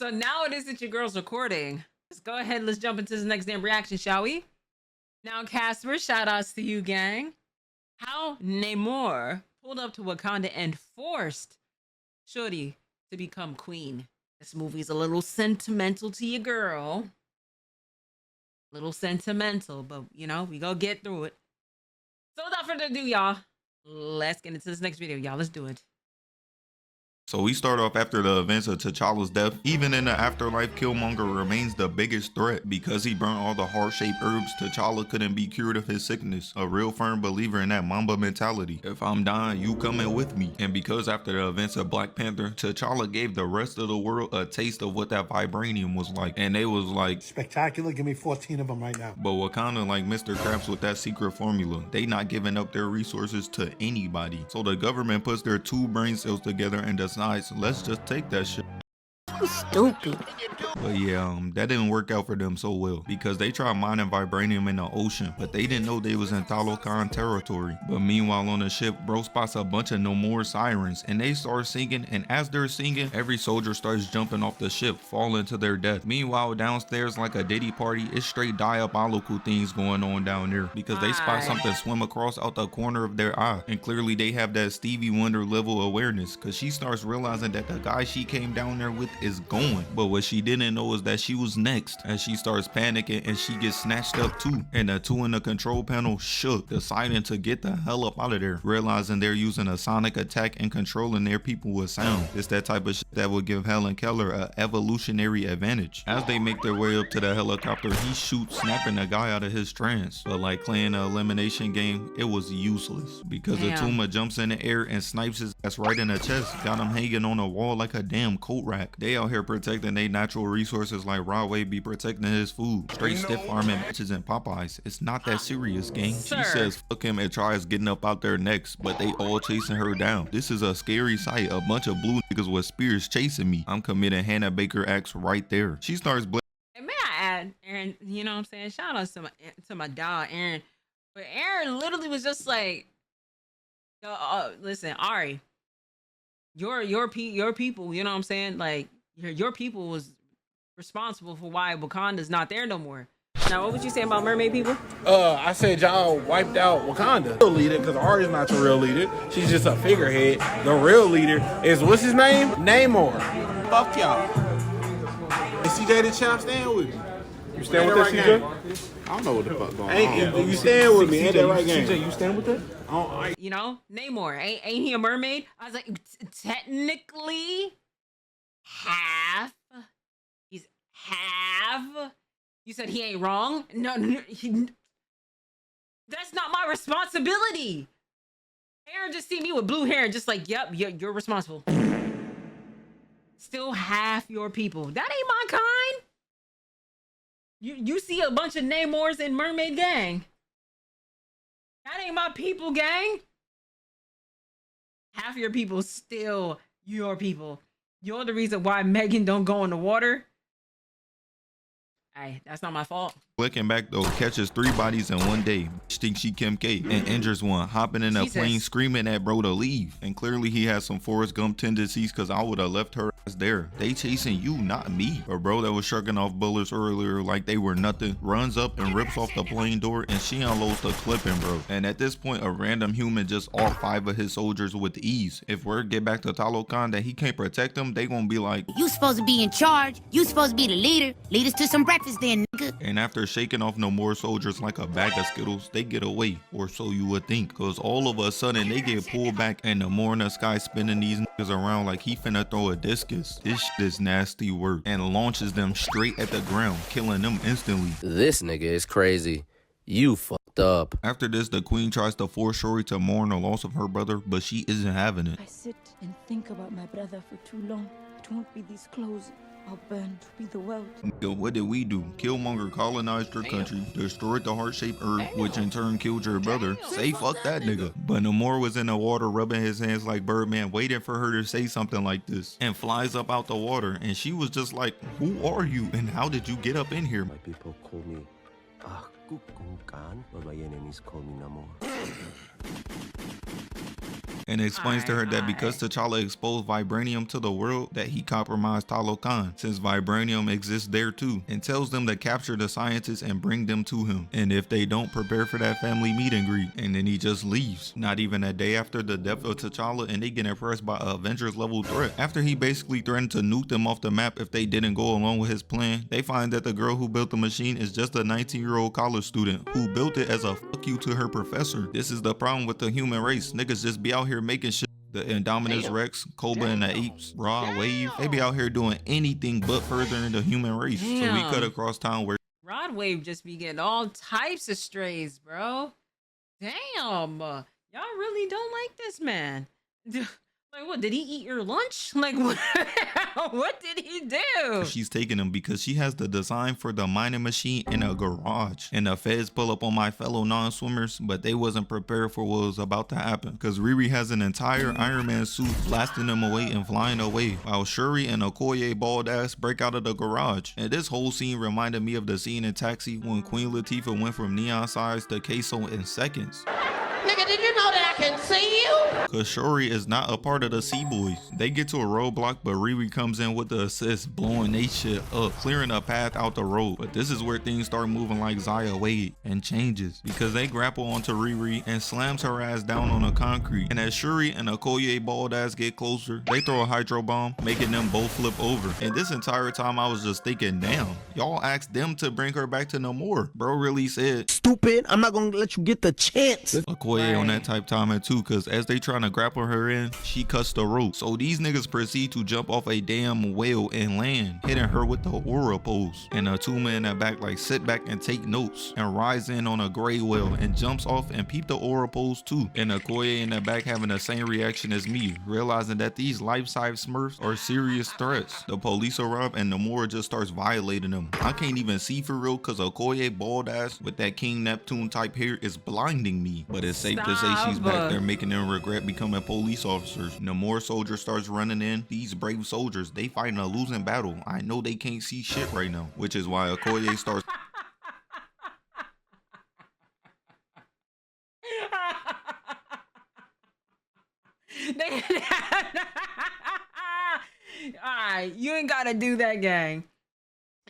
So now it is that your girl's recording. Let's go ahead. Let's jump into this next damn reaction, shall we? Now, Casper, shout outs to you, gang. How Namor pulled up to Wakanda and forced Shuri to become queen. This movie's a little sentimental to your girl. Little sentimental, but you know, we gonna get through it. So without further ado, y'all, let's get into this next video, y'all. Let's do it. So we start off after the events of T'Challa's death. Even in the afterlife, Killmonger remains the biggest threat. Because he burnt all the heart-shaped herbs, T'Challa couldn't be cured of his sickness. A real firm believer in that Mamba mentality. If I'm dying, you coming with me. And because after the events of Black Panther, T'Challa gave the rest of the world a taste of what that vibranium was like. And they was like, spectacular, give me 14 of them right now. But Wakanda like Mr. Krabs with that secret formula. They not giving up their resources to anybody. So the government puts their 2 brain cells together and decides, let's just take that shit. You stupid. But yeah, that didn't work out for them so well because they tried mining vibranium in the ocean, but they didn't know they was in Talokan territory. But meanwhile on the ship, bro spots a bunch of Namor sirens and they start singing, and as they're singing, every soldier starts jumping off the ship, falling to their death. Meanwhile downstairs, like a Diddy party, it's straight diabolical things going on down there because they spot something swim across out the corner of their eye, and clearly they have that Stevie Wonder level awareness because she starts realizing that the guy she came down there with is gone. But what she didn't know is that she was next. As she starts panicking and she gets snatched up too, and the 2 in the control panel shook, deciding to get the hell up out of there, realizing they're using a sonic attack and controlling their people with sound. It's that type of shit that would give Helen Keller an evolutionary advantage. As they make their way up to the helicopter, he shoots, snapping the guy out of his trance. But like playing an elimination game, it was useless because the Tuma jumps in the air and snipes his ass right in the chest, got him hanging on a wall like a damn coat rack. They out here protecting their natural resources like Rodway be protecting his food. Straight stiff arming bitches in Popeyes. It's not that serious, gang. She says fuck him and tries getting up out there next, but they all chasing her down. This is a scary sight. A bunch of blue niggas with spears chasing me. I'm committing Hannah Baker acts right there. She starts and may I add, Aaron, you know what I'm saying? Shout out to my dog, Aaron. But Aaron literally was just like, listen, Ari, your people, you know what I'm saying? Like your people was responsible for why Wakanda's not there no more. Now, what would you say about mermaid people? I said y'all wiped out Wakanda. The leader, because Ari's not the real leader. She's just a figurehead. The real leader is, what's his name? Namor. Fuck y'all. Hey, CJ the champ, stand with me. You stand with that, CJ? I don't know what the fuck going on. You stand with me, ain't that right, game? CJ, you stand with that? You know, Namor, ain't he a mermaid? I was like, technically, half. He's half. You said he ain't wrong? No, that's not my responsibility. Aaron just see me with blue hair and just like, yep, you're responsible. Still half your people. That ain't my kind. You see a bunch of Namors in Mermaid Gang. That ain't my people, gang. Half your people still your people. You're the reason why Megan don't go in the water. Hey, that's not my fault. Flicking back though, catches 3 bodies in one day. Bitch thinks she Kim K and injures one, hopping in a plane screaming at bro to leave. And clearly he has some Forrest Gump tendencies because I would have left her ass there. They chasing you, not me. But bro that was shrugging off bullets earlier like they were nothing, runs up and rips off the plane door, and she unloads the clipping, bro. And at this point, a random human just off 5 of his soldiers with ease. If word get back to Talokan that he can't protect them, they gonna be like, you supposed to be in charge. You supposed to be the leader. Lead us to some breakfast then, nigga. And after shaking off Namor soldiers like a bag of Skittles, they get away, or so you would think, cause all of a sudden they get pulled back and Namor in the sky spinning these niggas around like he finna throw a discus. This shit is nasty work, and launches them straight at the ground, killing them instantly. This nigga is crazy. You fucked up. After this, the queen tries to force Shuri to mourn the loss of her brother, but she isn't having it. I sit and think about my brother for too long. It won't be this close. I'll burn to be the world. What did we do? Killmonger colonized your country, destroyed the heart-shaped herb, which in turn killed your brother. Say fuck that nigga. But Namor was in the water rubbing his hands like Birdman, waiting for her to say something like this, and flies up out the water, and she was just like, who are you and how did you get up in here? My people call me Kukukan, but my enemies call me Namor. and explains to her that because Alright. T'Challa exposed vibranium to the world, that he compromised Talokan, since vibranium exists there too, and tells them to capture the scientists and bring them to him. And if they don't, prepare for that family meet and greet. And then he just leaves. Not even a day after the death of T'Challa, and they get impressed by a Avengers level threat. After he basically threatened to nuke them off the map if they didn't go along with his plan, they find that the girl who built the machine is just a 19-year-old college student who built it as a fuck you to her professor. This is the problem with the human race. Niggas just be out here making shit. The Indominus Rex, Cobra and the Apes, Raw Wave, they be out here doing anything but furthering the human race. So we cut across town where Rod Wave just be getting all types of strays, bro. Damn. Y'all really don't like this man. Like, what, did he eat your lunch? Like, what, what did he do? she's taking him because she has the design for the mining machine in a garage. And the feds pull up on my fellow non-swimmers, but they wasn't prepared for what was about to happen. Because Riri has an entire Iron Man suit blasting them away and flying away, while Shuri and Okoye bald ass break out of the garage. And this whole scene reminded me of the scene in Taxi when Queen Latifah went from neon size to queso in seconds. Nigga, did you know that I can see you? Cause Shuri is not a part of the Sea Boys. They get to a roadblock, but Riri comes in with the assist, blowing they shit up, clearing a path out the road. But this is where things start moving like Zaya Wade and changes, because they grapple onto Riri and slams her ass down on the concrete. And as Shuri and Okoye bald ass get closer, they throw a hydro bomb, making them both flip over. And this entire time I was just thinking, damn, y'all asked them to bring her back to Namor. Bro really said, Stupid, I'm not gonna let you get the chance. Okoye on that type timing too, cause as they trying to grapple her in, she cuts the rope. So these niggas proceed to jump off a damn whale and land, hitting her with the aura pose. And Atuma in that back like sit back and take notes, and rise in on a gray whale and jumps off and peep the aura pose too. And Okoye in that back having the same reaction as me, realizing that these life-size Smurfs are serious threats. The police arrive and Namor just starts violating them. I can't even see for real cause Okoye bald ass with that King Neptune type hair is blinding me. But it's safe to say she's back there making them regret becoming police officers. Namor soldier starts running in. These brave soldiers, they fighting a losing battle. I know they can't see shit right now, which is why Okoye starts Alright, you ain't gotta do that, gang.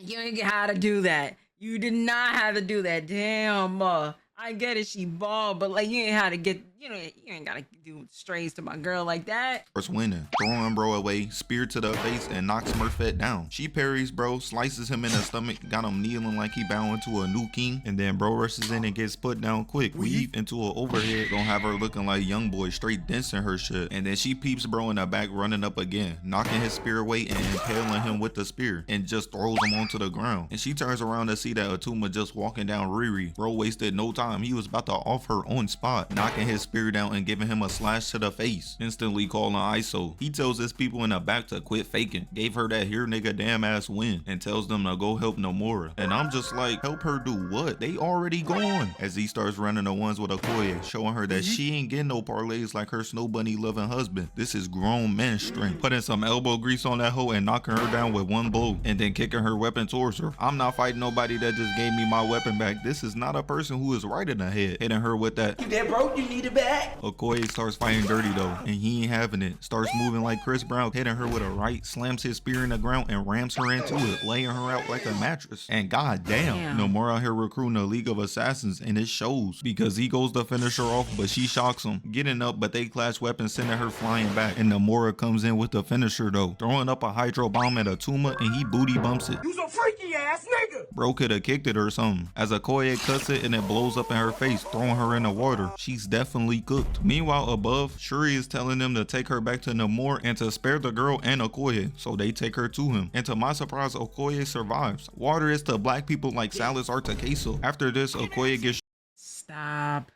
You ain't gotta do that. You did not have to do that. Damn, I get it, she bald, but like you ain't how to get, you ain't gotta do strays to my girl like that. starts winning, throwing bro away, spear to the face, and knocks Smurfette down. She parries bro, slices him in the stomach, got him kneeling like he bowing to a new king, and then bro rushes in and gets put down quick. Weave into an overhead, gonna have her looking like young boy straight dancing her shit. And then she peeps bro in the back running up again, knocking his spear away and impaling him with the spear, and just throws him onto the ground. And she turns around to see that Atuma just walking down Riri. Bro wasted no time, he was about to off her on spot, knocking his spear down and giving him a slash to the face, instantly calling ISO. He tells his people in the back to quit faking, gave her that here nigga damn ass win, and tells them to go help Namor. And I'm just like, help her do what? They already gone. As he starts running the ones with Okoye, showing her that she ain't getting no parlays like her snow bunny loving husband. This is grown man strength. Putting some elbow grease on that hoe and knocking her down with one blow, and then kicking her weapon towards her. I'm not fighting nobody that just gave me my weapon back. This is not a person who is right in the head. Hitting her with that. You that broke, you need it back. Okoye starts fighting dirty though, and he ain't having it. Starts moving like Chris Brown, hitting her with a right, slams his spear in the ground and rams her into it, laying her out like a mattress. And goddamn, Namor out here recruiting a League of Assassins, and it shows because he goes to finish her off, but she shocks him, getting up, but they clash weapons, sending her flying back. And Namor comes in with the finisher though, throwing up a hydro bomb at Atuma, and he booty bumps it. You some freaky ass nigga. Bro could have kicked it or something. As Okoye cuts it and it blows up in her face, throwing her in the water. She's definitely cooked. Meanwhile, above, Shuri is telling them to take her back to Namor and to spare the girl and Okoye, so they take her to him. And to my surprise, Okoye survives. Water is to black people like salads are to queso. After this, Okoye gets Stop.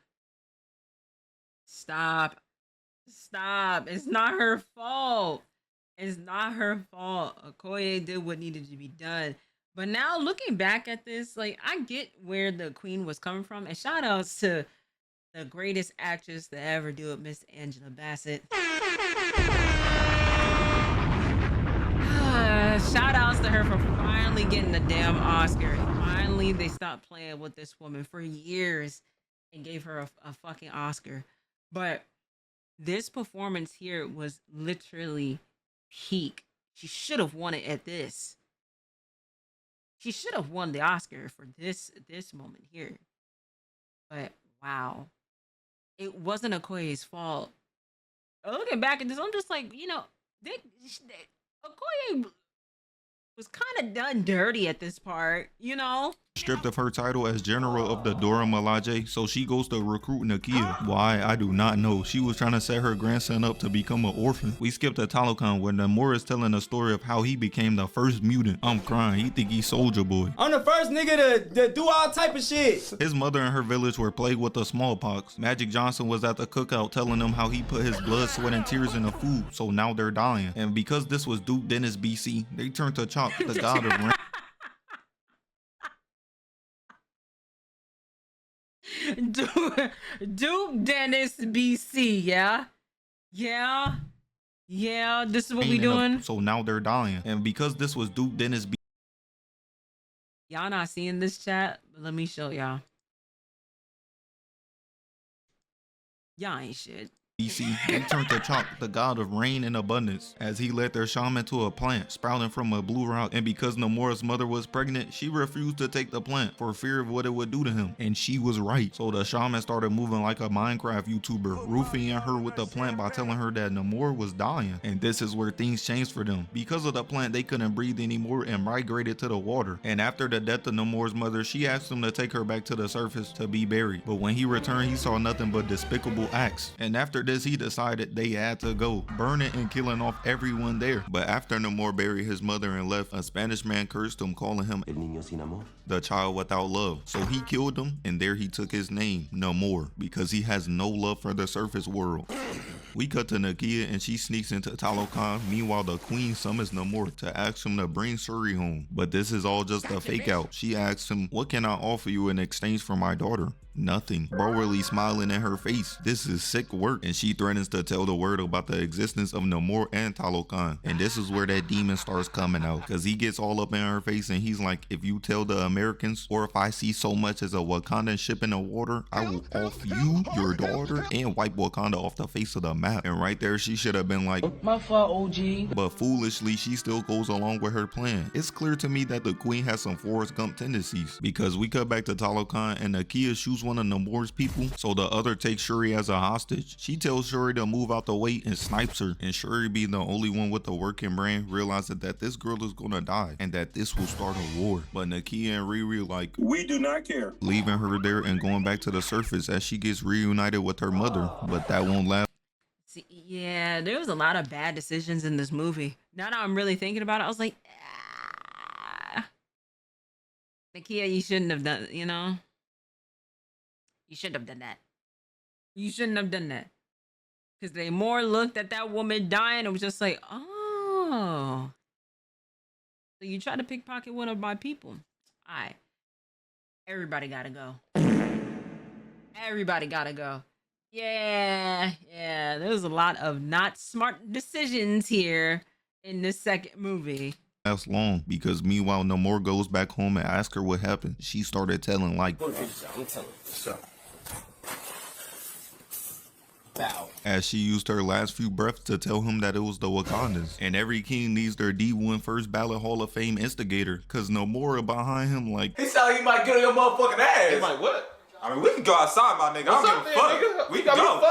Stop. Stop. It's not her fault. It's not her fault. Okoye did what needed to be done. But now looking back at this, like I get where the queen was coming from. And shout outs to the greatest actress to ever do it, Miss Angela Bassett. Shout outs to her for finally getting the damn Oscar. Finally, they stopped playing with this woman for years and gave her a fucking Oscar. But This performance here was literally peak. She should have won it at this. She should have won the Oscar for this moment here. But wow, it wasn't Okoye's fault. Looking back at this, I'm just like, you know, Okoye was kind of done dirty at this part, you know? Stripped of her title as General of the Dora Milaje, so she goes to recruit Nakia. Why? I do not know. She was trying to set her grandson up to become an orphan. We skipped to Talokan where Namor is telling a story of how he became the first mutant. I'm crying. He think he's Soldier Boy. I'm the first nigga to do all type of shit. His mother and her village were plagued with the smallpox. Magic Johnson was at the cookout telling them how he put his blood, sweat, and tears in the food, so now they're dying. And because this was Duke Dennis BC, they turned to Chalk, the god of rain. Duke Dennis BC, yeah? This is what we doing. So now they're dying. And because this was Duke Dennis BC, y'all not seeing this chat, but let me show y'all. Y'all ain't shit. they turned to Chalk, the god of rain and abundance, as he led their shaman to a plant sprouting from a blue rock. And because Namor's mother was pregnant, she refused to take the plant for fear of what it would do to him. And she was right. So the shaman started moving like a Minecraft YouTuber, roofing her with the plant by telling her that Namor was dying. And this is where things changed for them. Because of the plant, they couldn't breathe anymore and migrated to the water. And after the death of Namor's mother, she asked him to take her back to the surface to be buried. But when he returned, he saw nothing but despicable acts. And after this, he decided they had to go, burning and killing off everyone there. But after Namor buried his mother and left, a Spanish man cursed him, calling him El niño sin amor. the child without love. So he killed him, and there he took his name, Namor, because he has no love for the surface world. We cut to Nakia and she sneaks into Talokan. Meanwhile, the queen summons Namor to ask him to bring Shuri home. But this is all just a fake out. She asks him, what can I offer you in exchange for my daughter? Nothing. Bro really smiling in her face. This is sick work. And she threatens to tell the world about the existence of Namor and Talokan. And this is where that demon starts coming out, because he gets all up in her face and he's like, if you tell the Americans, or if I see so much as a Wakandan ship in the water, I will off you, your daughter, and wipe Wakanda off the face of the map. And right there, she should have been like, My fault, OG. but foolishly, she still goes along with her plan. It's clear to me that the queen has some Forrest Gump tendencies, because we cut back to Talokan and Nakia shoots one of Namor's people, so the other takes Shuri as a hostage. She tells Shuri to move out the way and snipes her, and Shuri, being the only one with a working brain, realizes that this girl is gonna die and that this will start a war. But Nakia and Riri like, we do not care, leaving her there and going back to the surface as she gets reunited with her mother. But that won't last. See, yeah, there was a lot of bad decisions in this movie. Now that I'm really thinking about it, I was like, Nakia, you shouldn't have done, you know? You shouldn't have done that. You shouldn't have done that. Because they more looked at that woman dying and was just like, oh. So you try to pickpocket one of my people. All right. Everybody gotta go. Everybody gotta go. Yeah. There was a lot of not smart decisions here in this second movie. Last long, because meanwhile Namor goes back home and asks her what happened. She started telling like, as she used her last few breaths to tell him that it was the Wakandans. And every king needs their D1 First Ballot Hall of Fame instigator, cause Namor behind him like, he sound like he might get on your motherfucking ass. He's like, what? I mean, we can go outside, my nigga. I don't give a fuck. We can go.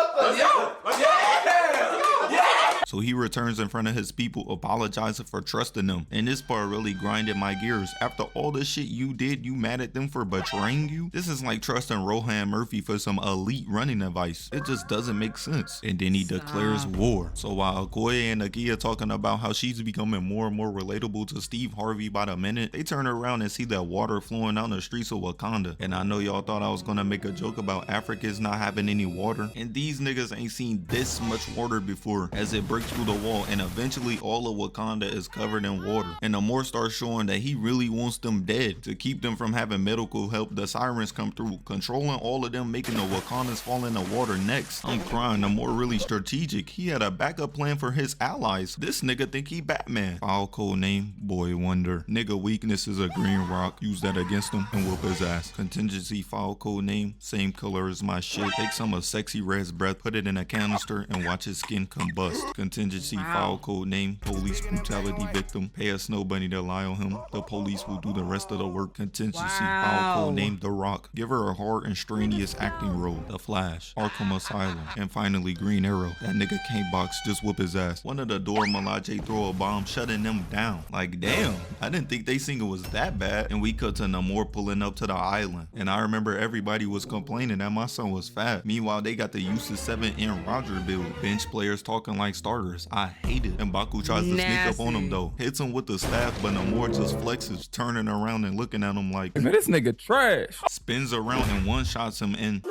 Yeah. So he returns in front of his people, apologizing for trusting them. And this part really grinded my gears. After all the shit you did, you mad at them for betraying you? This is like trusting Rohan Murphy for some elite running advice. It just doesn't make sense. And then he declares war. So while Okoye and Nakia talking about how she's becoming more and more relatable to Steve Harvey by the minute, they turn around and see that water flowing down the streets of Wakanda. And I know y'all thought I was gonna make a joke about Africans not having any water. And these niggas ain't seen this much water before, as it breaks breaks through the wall, and eventually all of Wakanda is covered in water. And Namor starts showing that he really wants them dead. To keep them from having medical help, the sirens come through, controlling all of them, making the Wakandans fall in the water next. I'm crying. Namor really strategic. He had a backup plan for his allies. This nigga think he Batman. File code name, Boy Wonder. Nigga weakness is a green rock. Use that against him and whoop his ass. Contingency file code name, same color as my shit. Take some of Sexy Red's breath, put it in a canister, and watch his skin combust. Contingency file code name, police brutality victim. Pay a snow bunny to lie on him. The police will do the rest of the work. Contingency file code name, The Rock. Give her a hard and strenuous acting role. The Flash. Arkham Asylum. And finally Green Arrow. That nigga can't box, just whoop his ass. One of the Dora Milaje throw a bomb, shutting them down. Like damn, I didn't think they singing was that bad. And we cut to Namor pulling up to the island. And I remember everybody was complaining that my son was fat. Meanwhile, they got the Uses 7 and Roger build. Bench players talking like starters. I hate it. And Baku tries to sneak up on him though. Hits him with the staff, but Namor just flexes, turning around and looking at him like, man, this nigga trash. Spins around and one shots him in.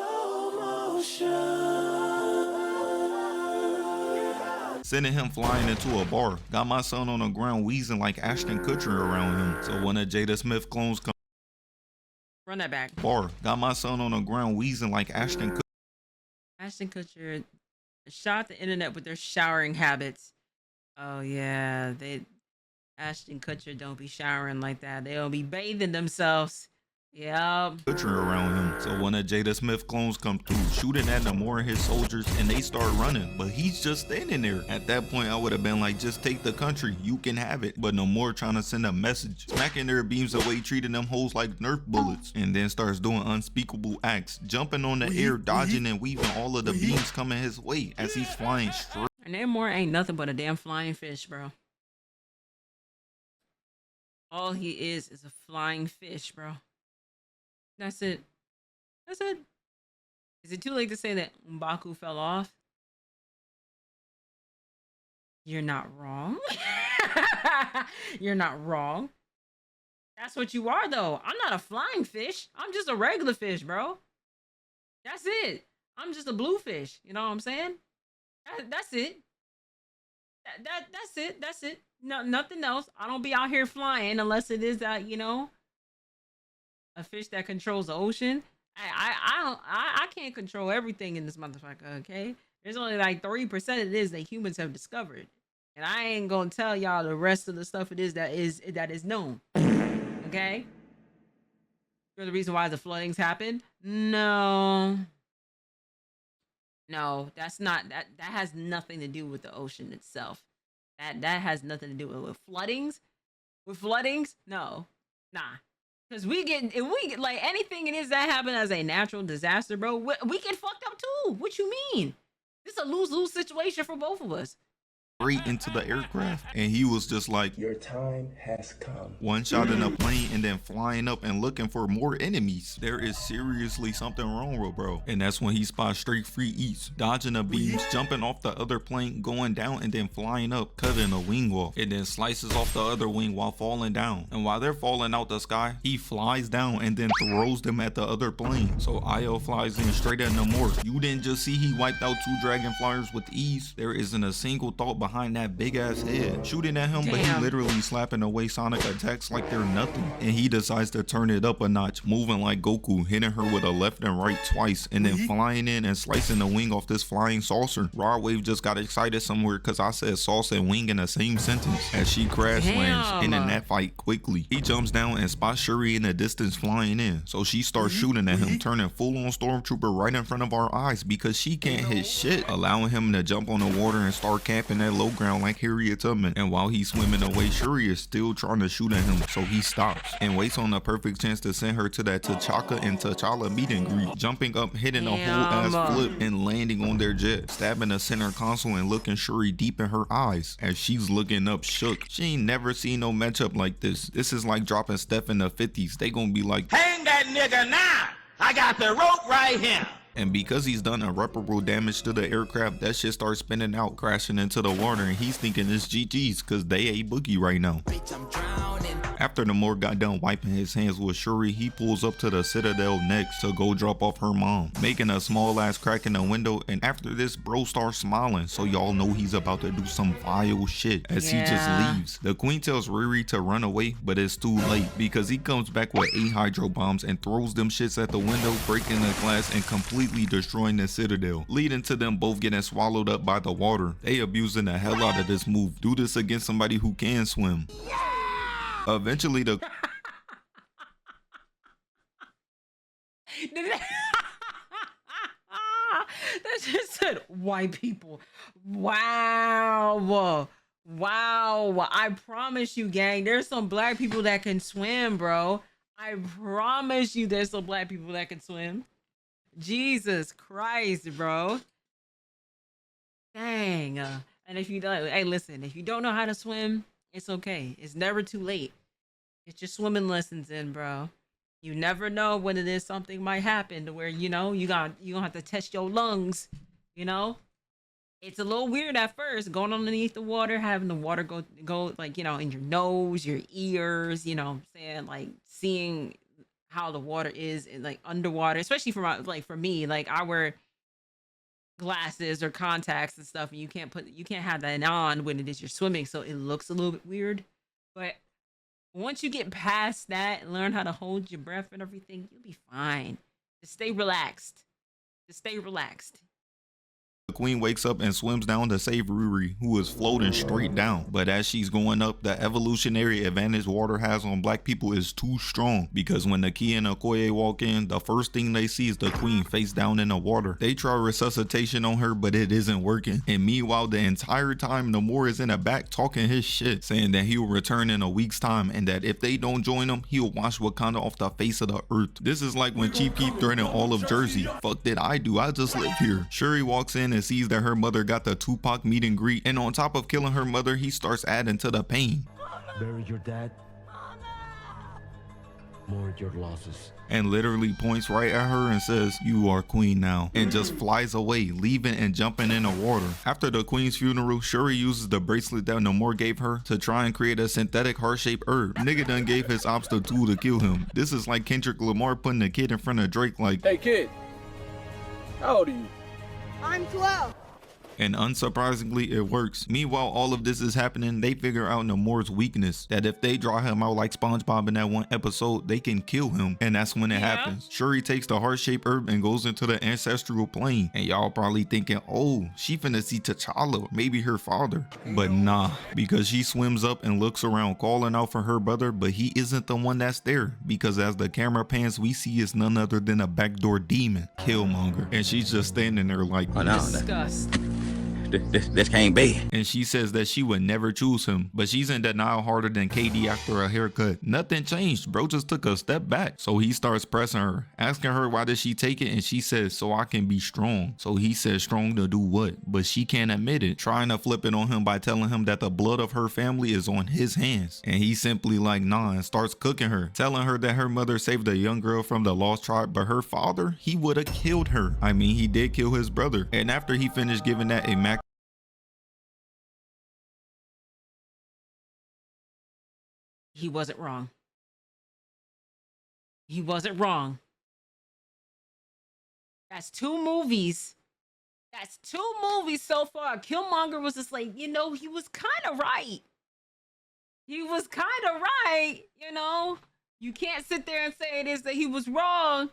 Sending him flying into a bar. Got my son on the ground wheezing like Ashton Kutcher around him. So one of Jada Smith clones come. Run that back. Bar. Got my son on the ground wheezing like Ashton Kutcher. Ashton Kutcher shot the internet with their showering habits. Oh yeah, Ashton Kutcher don't be showering like that. They don't be bathing themselves. Yep. Kutcher around him. So one of Jada Smith clones come through, shooting at Namor and his soldiers, and they start running. But he's just standing there. At that point, I would have been like, just take the country. You can have it. But Namor trying to send a message. Smacking their beams away, treating them hoes like Nerf bullets. And then starts doing unspeakable acts. Jumping on the air, dodging and weaving all of the beams coming his way as he's flying straight. Namor ain't nothing but a damn flying fish, bro. All he is a flying fish, bro. That's it. That's it. Is it too late to say that M'Baku fell off? You're not wrong. You're not wrong. That's what you are, though. I'm not a flying fish. I'm just a regular fish, bro. That's it. I'm just a blue fish. You know what I'm saying? That's it. That's it. That's it. No, nothing else. I don't be out here flying unless it is that, you know, a fish that controls the ocean. I can't control everything in this motherfucker, okay? There's only like 3% it is that humans have discovered. And I ain't gonna tell y'all the rest of the stuff it is that is known. Okay? For the reason why the floodings happen? No. No, that's not that has nothing to do with the ocean itself. That has nothing to do with floodings. With floodings? No. Nah. Because if we get like anything it is that happen as a natural disaster, bro, we get fucked up too. What you mean? This is a lose-lose situation for both of us. Straight into the aircraft, and he was just like, your time has come. One shot in a plane and then flying up and looking for more enemies. There is seriously something wrong with bro. And that's when he spots straight free eats, dodging the beams, jumping off the other plane, going down and then flying up, cutting a wing off, and then slices off the other wing while falling down. And while they're falling out the sky, he flies down and then throws them at the other plane. So Auriel flies in straight at Namor. You didn't just see he wiped out 2 dragon flyers with ease. There isn't a single thought behind that big ass head, shooting at him. Damn. But he literally slapping away sonic attacks like they're nothing. And he decides to turn it up a notch, moving like Goku, hitting her with a left and right twice, and then flying in and slicing the wing off this flying saucer. Raw Wave just got excited somewhere because I said sauce and wing in the same sentence as she crash lands in that fight quickly. He jumps down and spots Shuri in the distance flying in, so she starts shooting at him, turning full on stormtrooper right in front of our eyes because she can't hit shit, allowing him to jump on the water and start camping that low ground like Harriet Tubman. And while he's swimming away, Shuri is still trying to shoot at him, so he stops and waits on the perfect chance to send her to that T'Chaka and T'Challa meet and greet, jumping up, hitting a whole ass flip and landing on their jet, stabbing the center console and looking Shuri deep in her eyes as she's looking up shook. She ain't never seen no matchup like this. This is like dropping Steph in the 50s. They gonna be like, hang that nigga now, I got the rope right here. And because he's done irreparable damage to the aircraft, that shit starts spinning out, crashing into the water, and he's thinking it's GG's because they a boogie right now. After Namor got done wiping his hands with Shuri, he pulls up to the Citadel next to go drop off her mom, making a small ass crack in the window. And after this, bro starts smiling, so y'all know he's about to do some vile shit as he just leaves. The queen tells Riri to run away, but it's too late because he comes back with 8 hydro bombs and throws them shits at the window, breaking the glass and completely destroying the Citadel, leading to them both getting swallowed up by the water. They abusing the hell out of this move. Do this against somebody who can swim. Eventually the that just said white people. Wow. I promise you, gang, there's some black people that can swim, bro. I promise you there's some black people that can swim. Jesus Christ, bro. Dang. And if you don't, hey, listen, if you don't know how to swim, it's okay. It's never too late. Get your swimming lessons in, bro. You never know when it is something might happen to where, you know, you gonna have to test your lungs, you know? It's a little weird at first, going underneath the water, having the water go like, you know, in your nose, your ears, you know what I'm saying? Like seeing how the water is in, like underwater, especially for me, like I wear glasses or contacts and stuff, and you can't have that on when it is you're swimming, so it looks a little bit weird. But once you get past that and learn how to hold your breath and everything, you'll be fine. Just stay relaxed. The queen wakes up and swims down to save Riri, who is floating straight down. But as she's going up, the evolutionary advantage water has on black people is too strong, because when Nakia and Okoye walk in, the first thing they see is the queen face down in the water. They try resuscitation on her, but it isn't working. And meanwhile, the entire time, Namor is in the back talking his shit, saying that he'll return in a week's time, and that if they don't join him, he'll wash Wakanda off the face of the earth. This is like when Chief Keef threatened all of Jersey. Fuck did I do? I just live here. Shuri walks in and sees that her mother got the Tupac meet and greet, and on top of killing her mother, he starts adding to the pain. Buried your dad. Mourned your losses. And literally points right at her and says, "You are queen now," and just flies away, leaving and jumping in the water. After the queen's funeral, Shuri uses the bracelet that Namor gave her to try and create a synthetic heart-shaped herb. Nigga done gave his ops the tool to kill him. This is like Kendrick Lamar putting a kid in front of Drake like, "Hey kid, how old are you?" I'm 12. And unsurprisingly, it works. Meanwhile, all of this is happening, they figure out Namor's weakness, that if they draw him out like SpongeBob in that one episode, they can kill him. And that's when it happens. Shuri takes the heart-shaped herb and goes into the ancestral plane. And y'all probably thinking, oh, she finna see T'Challa, maybe her father. But nah, because she swims up and looks around calling out for her brother, but he isn't the one that's there. Because as the camera pans, we see it's none other than a backdoor demon, Killmonger. And she's just standing there like, oh, no, disgust. This can't be. And she says that she would never choose him, but she's in denial harder than KD after a haircut. Nothing changed, bro just took a step back. So he starts pressing her, asking her why did she take it, and she says, so I can be strong. So he says, strong to do what? But she can't admit it, trying to flip it on him by telling him that the blood of her family is on his hands. And he simply like, nah, and starts cooking her, telling her that her mother saved a young girl from the lost tribe, but her father, he would have killed her. I mean, he did kill his brother. And after he finished giving that immaculate, he wasn't wrong. He wasn't wrong. That's 2 movies. That's 2 movies so far. Killmonger was just like, you know, he was kind of right. He was kind of right, you know. You can't sit there and say it is that he was wrong.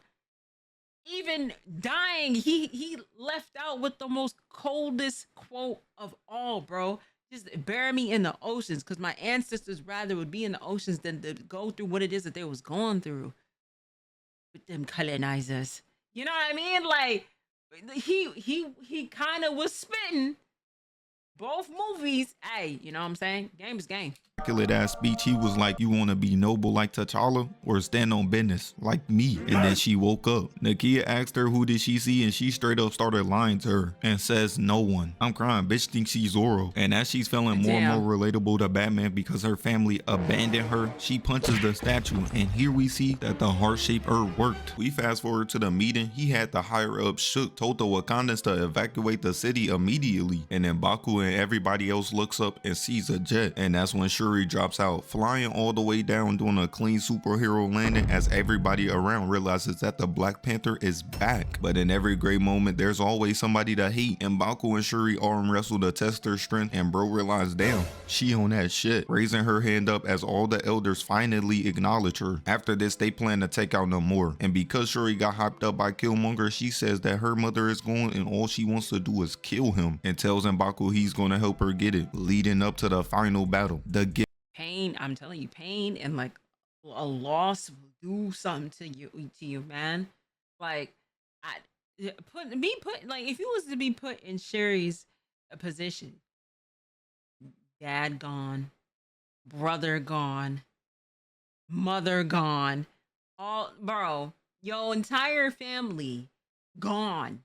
Even dying, he left out with the most coldest quote of all, bro. Just bury me in the oceans, because my ancestors rather would be in the oceans than to go through what it is that they was going through with them colonizers. You know what I mean? Like he kind of was spitting both movies. Hey, you know what I'm saying? Game is game. Ass speech, he was like, you want to be noble like T'Challa or stand on business like me? And then she woke up. Nakia asked her who did she see, and she straight up started lying to her and says no one. I'm crying, bitch thinks she's Zoro. And as she's feeling more and more relatable to Batman because her family abandoned her, she punches the statue, and here we see that the heart-shaped herb worked. We fast forward to the meeting. He had the higher up shook, told the Wakandans to evacuate the city immediately, and then Baku and everybody else looks up and sees a jet. And that's when Shuri drops out, flying all the way down, doing a clean superhero landing as everybody around realizes that the Black Panther is back. But in every great moment, there's always somebody to hate, and Baku and Shuri arm wrestle to test their strength, and bro realized, damn, she on that shit, raising her hand up as all the elders finally acknowledge her. After this, they plan to take out Namor, and because Shuri got hyped up by Killmonger, she says that her mother is gone and all she wants to do is kill him, and tells M'Baku he's gonna help her get it, leading up to the final battle. Pain, I'm telling you, pain and like a loss will do something to you, man. Like, like if you was to be put in Shuri's position, dad gone, brother gone, mother gone, all, bro, your entire family gone,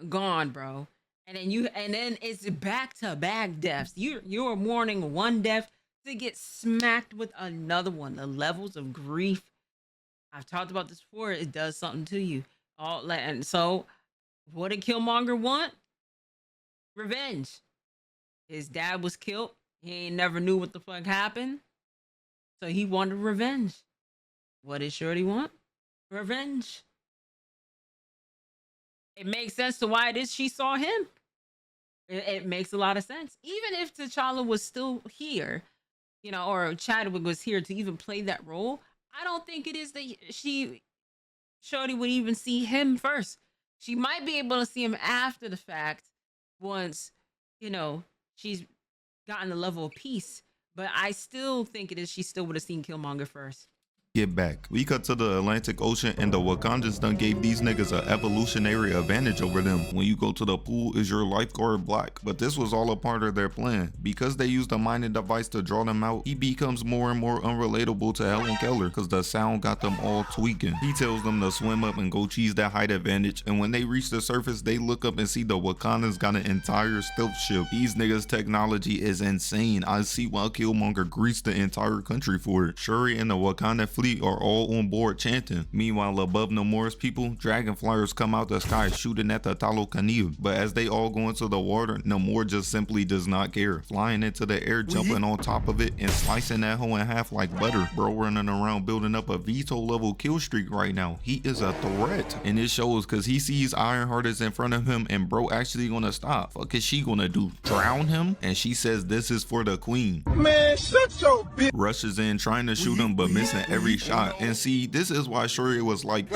bro. And then it's back-to-back deaths. You're mourning one death to get smacked with another one. The levels of grief, I've talked about this before, it does something to you. And so what did Killmonger want? Revenge. His dad was killed. He ain't never knew what the fuck happened. So he wanted revenge. What did Shorty want? Revenge. It makes sense to why it is she saw him. It makes a lot of sense. Even if T'Challa was still here, you know, or Chadwick was here to even play that role, I don't think it is that Shorty would even see him first. She might be able to see him after the fact once, you know, she's gotten the level of peace. But I still think it is she still would have seen Killmonger first. Get back. We cut to the Atlantic Ocean, and the Wakandans done gave these niggas an evolutionary advantage over them. When you go to the pool, is your lifeguard black? But this was all a part of their plan. Because they used a mining device to draw them out, he becomes more and more unrelatable to Helen Keller because the sound got them all tweaking. He tells them to swim up and go cheese that height advantage, and when they reach the surface, they look up and see the Wakandans got an entire stealth ship. These niggas' technology is insane. I see why Killmonger greased the entire country for it. Shuri and the Wakanda fleet are all on board chanting. Meanwhile, above Namor's people, dragonflyers come out the sky shooting at the Talokan. But as they all go into the water, Namor just simply does not care, flying into the air, jumping on top of it, and slicing that hoe in half like butter. Bro running around building up a veto level kill streak right now. He is a threat, and it shows because he sees Ironheart is in front of him, and bro actually gonna stop. Fuck is she gonna do? Drown him? And she says this is for the queen. Man, shut your bitch. Rushes in trying to shoot him, but missing every shot. And see, this is why Shuri was like,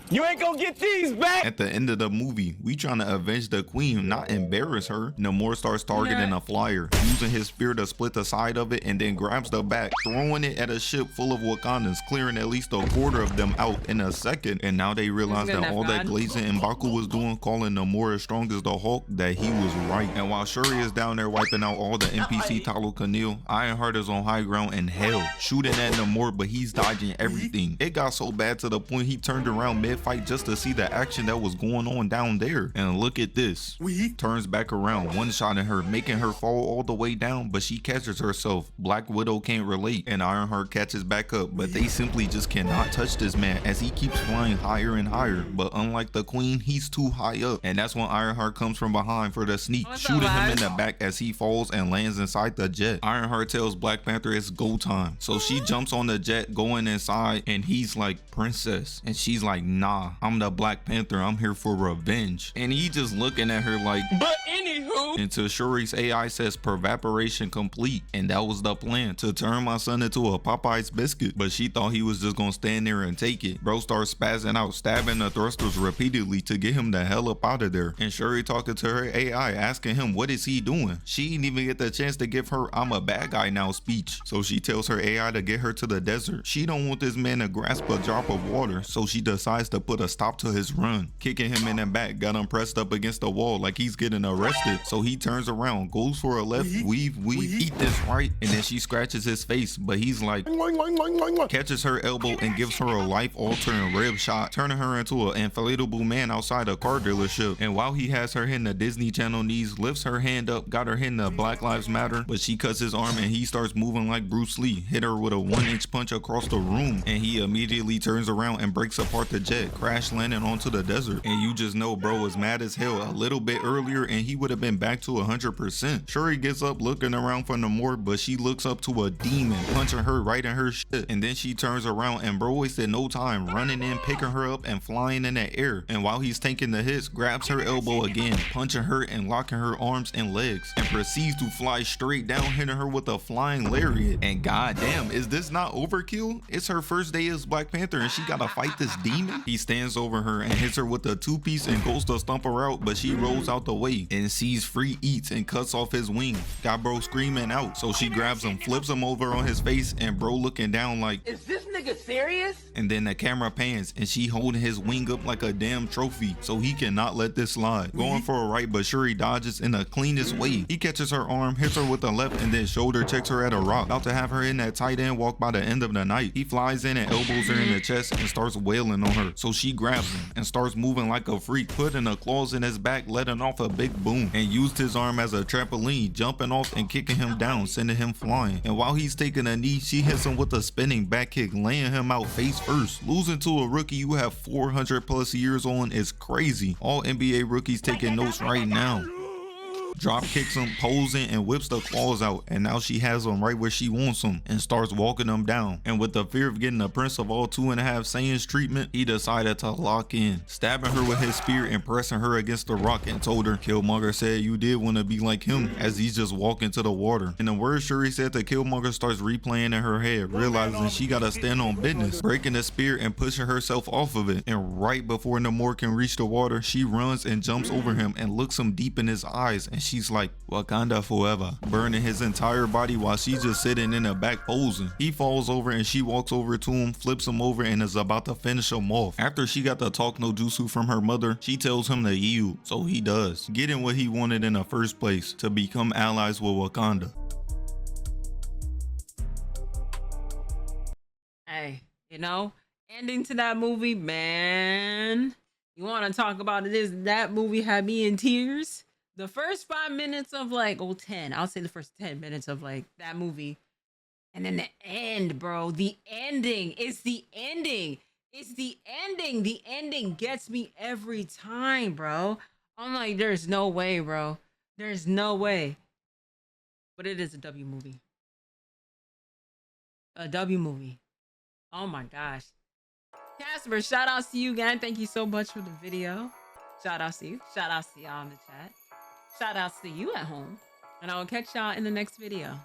you ain't gonna get these back. At the end of the movie, we trying to avenge the queen, not embarrass her. Namor starts targeting a flyer, using his spear to split the side of it, and then grabs the back, throwing it at a ship full of Wakandans, clearing at least a quarter of them out in a second. And now they realize that all that glazing and Baku was doing, calling Namor as strong as the Hulk, that he was right. And while Shuri is down there wiping out all the NPC Talokan, Ironheart is on high ground in hell, shooting at Namor, but he's dodging everything. It got so bad to the point he turned around mid-fight just to see the action that was going on down there. And look at this. Turns back around, one-shotting her, making her fall all the way down, but she catches herself. Black Widow can't relate, and Ironheart catches back up, but they simply just cannot touch this man as he keeps flying higher and higher. But unlike the queen, he's too high up, and that's when Ironheart comes from behind for the sneak, shooting him in the back as he falls and lands inside the jet. Ironheart tells Black Panther it's go time, so she jumps on the jet going inside, and he's like, princess, and she's like, nah, I'm the Black Panther, I'm here for revenge. And he just looking at her like, but anywho, until Shuri's AI says pervaporation complete, and that was the plan, to turn my son into a Popeye's biscuit. But she thought he was just gonna stand there and take it. Bro starts spazzing out, stabbing the thrusters repeatedly to get him the hell up out of there. And Shuri talking to her AI, asking him what is he doing. She didn't even get the chance to give her I'm a bad guy now speech. So she tells her AI to get her to the desert. She don't want this man to grasp a drop of water, so she decides to put a stop to his run. Kicking him in the back, got him pressed up against the wall like he's getting arrested. So he turns around, goes for a left, weave, eat this right, and then she scratches his face, but he's like, catches her elbow and gives her a life-altering rib shot, turning her into an inflatable man outside a car dealership. And while he has her hitting the Disney Channel knees, lifts her hand up, got her hitting the Black Lives Matter, but she cuts his arm and he starts moving like Bruce Lee, hit her with a 1-inch punch across the room, and he immediately turns around and breaks apart the a jet, crash landing onto the desert. And you just know bro was mad as hell a little bit earlier and he would have been back to 100%. Shuri gets up looking around for Namor, but she looks up to a demon punching her right in her shit. And then she turns around and bro wasted no time running in, picking her up and flying in the air. And while he's taking the hits, grabs her elbow again, punching her and locking her arms and legs, and proceeds to fly straight down, hitting her with a flying lariat. And goddamn, is this not overkill? It's her first day as Black Panther and she gotta fight this demon? He stands over her and hits her with a two-piece and goes to stomp her out, but she rolls out the way and sees Free eats and cuts off his wing. Got bro screaming out, so she grabs him, flips him over on his face, and bro looking down like, Is this nigga serious? and then the camera pans and she holding his wing up like a damn trophy, so he cannot let this slide. Going for a right, but Shuri dodges in the cleanest way. He catches her arm, hits her with the left, and then shoulder checks her at a rock. About to have her in that tight end walk by the end of the night. He flies in and elbows her in the chest and starts wailing on her, so she grabs him and starts moving like a freak, putting her claws in his back, letting off a big boom, and used his arm as a trampoline, jumping off and kicking him down, sending him flying. And while he's taking a knee, she hits him with a spinning back kick, laying him out face first. Losing to a rookie you have 400 plus years on is crazy. All NBA rookies taking notes right now. Drop kicks him, posing, and whips the claws out, and now she has him right where she wants him and starts walking him down. And with the fear of getting the Prince of all 2.5 Saiyans treatment, he decided to lock in, stabbing her with his spear and pressing her against the rock, and told her Killmonger said you did want to be like him, as he's just walking to the water. And the words Shuri said to Killmonger starts replaying in her head, realizing she gotta stand on business, breaking the spear and pushing herself off of it. And right before Namor can reach the water, she runs and jumps over him and looks him deep in his eyes, and she's like, Wakanda forever, burning his entire body while she's just sitting in the back posing. He falls over and she walks over to him, flips him over, and is about to finish him off. After she got the talk no jutsu from her mother, she tells him to yield, so he does, getting what he wanted in the first place, to become allies with Wakanda. Hey, you know, ending to that movie, man. You want to talk about it? That movie had me in tears. The first 5 minutes of like, 10, I'll say the first 10 minutes of like that movie. And then the end, bro. The ending. It's the ending. It's the ending. The ending gets me every time, bro. I'm like, there's no way, bro. There's no way. But it is a W movie. A W movie. Oh my gosh. Casper, shout outs to you, gang. Thank you so much for the video. Shout outs to you. Shout outs to y'all in the chat. Shout outs to you at home. And I will catch y'all in the next video.